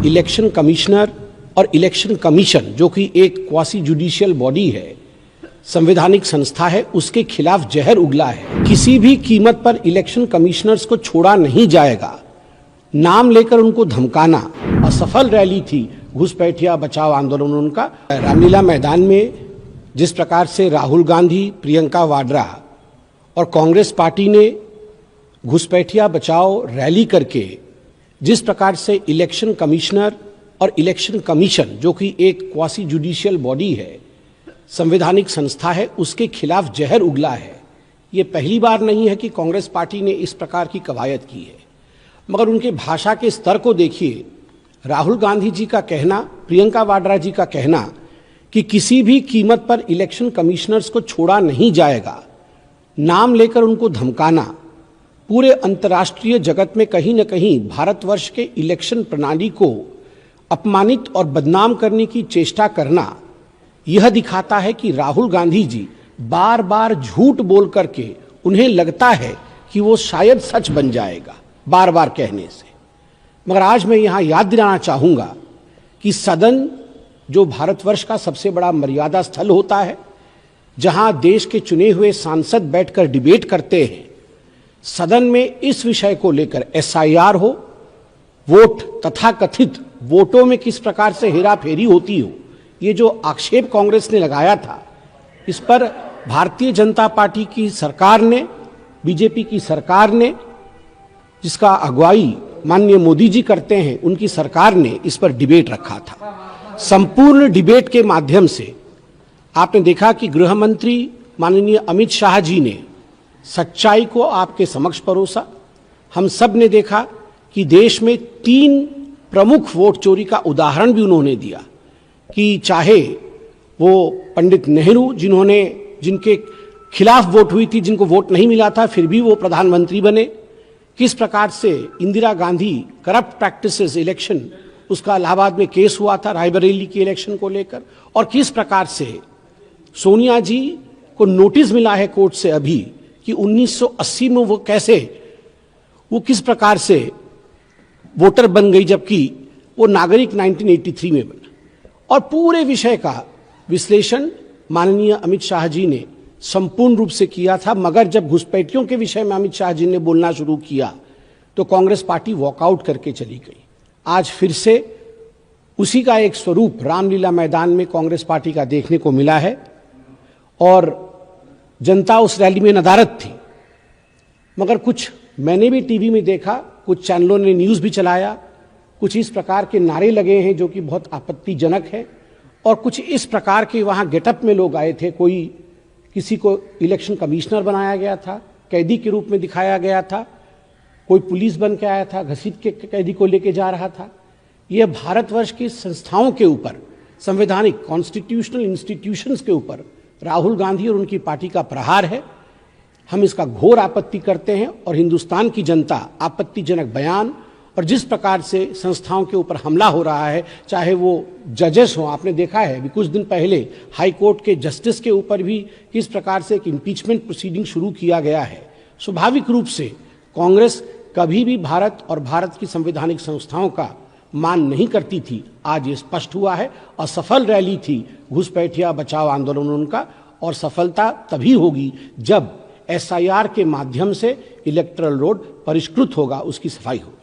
Election commissioner और election commission जो कि एक क्वासी जुडिशियल बॉडी है, संवैधानिक संस्था है, उसके खिलाफ जहर उगला है। किसी भी कीमत पर इलेक्शन कमिश्नर्स को छोड़ा नहीं जाएगा। नाम लेकर उनको धमकाना असफल रैली थी घुसपैठिया बचाओ आंदोलन उनका। रामलीला मैदान में जिस प्रकार से राहुल गांधी, प्रियंका वाड्रा और कांग्रेस पार्टी ने घुसपैठिया बचाओ रैली करके जिस प्रकार से इलेक्शन कमिश्नर और इलेक्शन कमीशन जो कि एक क्वासी जुडिशियल बॉडी है, संवैधानिक संस्था है, उसके खिलाफ जहर उगला है। ये पहली बार नहीं है कि कांग्रेस पार्टी ने इस प्रकार की कवायद की है, मगर उनके भाषा के स्तर को देखिए। राहुल गांधी जी का कहना, प्रियंका वाड्रा जी का कहना कि किसी भी कीमत पर इलेक्शन कमिश्नर्स को छोड़ा नहीं जाएगा, नाम लेकर उनको धमकाना, पूरे अंतर्राष्ट्रीय जगत में कहीं न कहीं भारतवर्ष के इलेक्शन प्रणाली को अपमानित और बदनाम करने की चेष्टा करना, यह दिखाता है कि राहुल गांधी जी बार बार झूठ बोल करके उन्हें लगता है कि वो शायद सच बन जाएगा बार बार कहने से। मगर आज मैं यहाँ याद दिलाना चाहूँगा कि सदन जो भारतवर्ष का सबसे बड़ा मर्यादा स्थल होता है, जहाँ देश के चुने हुए सांसद बैठकर डिबेट करते हैं, सदन में इस विषय को लेकर SIR हो, वोट तथा कथित वोटों में किस प्रकार से हेराफेरी होती हो, ये जो आक्षेप कांग्रेस ने लगाया था, इस पर भारतीय जनता पार्टी की सरकार ने, बीजेपी की सरकार ने, जिसका अगुवाई माननीय मोदी जी करते हैं, उनकी सरकार ने इस पर डिबेट रखा था। संपूर्ण डिबेट के माध्यम से आपने देखा कि गृह मंत्री माननीय अमित शाह जी ने सच्चाई को आपके समक्ष परोसा। हम सब ने देखा कि देश में 3 प्रमुख वोट चोरी का उदाहरण भी उन्होंने दिया कि चाहे वो पंडित नेहरू जिनके खिलाफ वोट हुई थी, जिनको वोट नहीं मिला था, फिर भी वो प्रधानमंत्री बने, किस प्रकार से Indira Gandhi corrupt practices election, उसका इलाहाबाद में केस हुआ था रायबरेली के इलेक्शन को लेकर, और किस प्रकार से सोनिया जी को नोटिस मिला है कोर्ट से अभी कि 1980 में वो किस प्रकार से वोटर बन गई, जबकि वो नागरिक 1983 में बना। और पूरे विषय का विश्लेषण माननीय अमित शाह जी ने संपूर्ण रूप से किया था। मगर जब घुसपैठियों के विषय में अमित शाह जी ने बोलना शुरू किया तो कांग्रेस पार्टी वॉकआउट करके चली गई। आज फिर से उसी का एक स्वरूप रामलीला मैदान में कांग्रेस पार्टी का देखने को मिला है और जनता उस रैली में नदारद थी। मगर कुछ मैंने भी टीवी में देखा, कुछ चैनलों ने न्यूज़ भी चलाया, कुछ इस प्रकार के नारे लगे हैं जो कि बहुत आपत्तिजनक है, और कुछ इस प्रकार के वहाँ गेटअप में लोग आए थे। किसी को इलेक्शन कमिश्नर बनाया गया था, कैदी के रूप में दिखाया गया था, कोई पुलिस बन के आया था, घसीट के कैदी को लेके जा रहा था। यह भारतवर्ष की संस्थाओं के ऊपर, संवैधानिक कॉन्स्टिट्यूशनल इंस्टीट्यूशंस के ऊपर राहुल गांधी और उनकी पार्टी का प्रहार है। हम इसका घोर आपत्ति करते हैं और हिंदुस्तान की जनता आपत्तिजनक बयान और जिस प्रकार से संस्थाओं के ऊपर हमला हो रहा है, चाहे वो जजेस हों, आपने देखा है अभी कुछ दिन पहले हाई कोर्ट के जस्टिस के ऊपर भी किस प्रकार से एक इम्पीचमेंट प्रोसीडिंग शुरू किया गया है। स्वाभाविक रूप से कांग्रेस कभी भी भारत और भारत की संवैधानिक संस्थाओं का मान नहीं करती थी। आज ये स्पष्ट हुआ है। असफल रैली थी घुसपैठिया बचाओ आंदोलन उनका, और सफलता तभी होगी जब SIR के माध्यम से इलेक्टरल रोल परिष्कृत होगा, उसकी सफाई होगी।